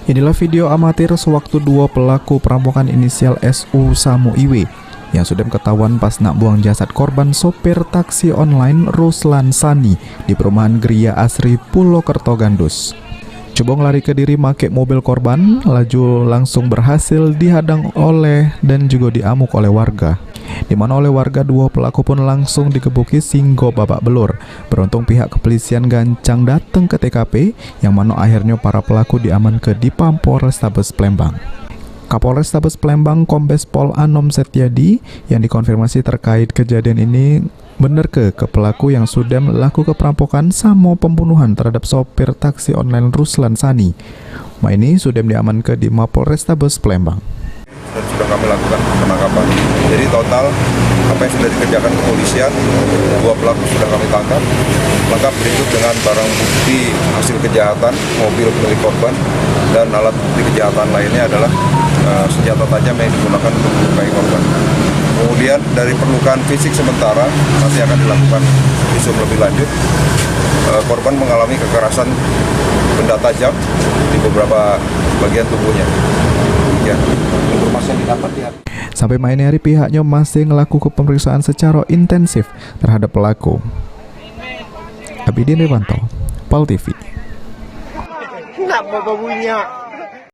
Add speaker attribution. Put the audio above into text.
Speaker 1: Inilah video amatir sewaktu dua pelaku perampokan inisial SU Samo Iwe yang sudah ketahuan pas nak buang jasad korban sopir taksi online Ruslan Sani di perumahan Gria Asri Pulau Kerto Gandus. Coba lari ke diri make mobil korban, laju langsung berhasil dihadang oleh dan juga diamuk oleh warga. Di mana oleh warga dua pelaku pun langsung digebuki singgo babak belur. Beruntung pihak kepolisian gancang datang ke TKP, yang mana akhirnya para pelaku diamankan di Polrestabes Palembang. Kapolrestabes Palembang Kombes Pol Anom Setiadi yang dikonfirmasi terkait kejadian ini benar ke pelaku yang sudah melakukan perampokan sama pembunuhan terhadap sopir taksi online Ruslan Sani. Ini sudah diamankan di Mapolrestabes Palembang.
Speaker 2: Dan sudah kami lakukan penangkapan. Jadi total apa yang sudah dikerjakan kepolisian, dua pelaku sudah kami tangkap. Lengkap berikut dengan barang bukti hasil kejahatan, mobil milik korban, dan alat bukti kejahatan lainnya adalah senjata tajam yang digunakan untuk melukai korban. Kemudian dari perlukaan fisik sementara nanti akan dilakukan visum lebih lanjut. Korban mengalami kekerasan benda tajam di beberapa bagian tubuhnya. Ya, informasi yang didapat ya.
Speaker 1: Sampai main hari pihaknya masih melakukan pemeriksaan secara intensif terhadap pelaku. Abidin Riwanto, Pal TV.
Speaker 3: Nak bawa bunyinya.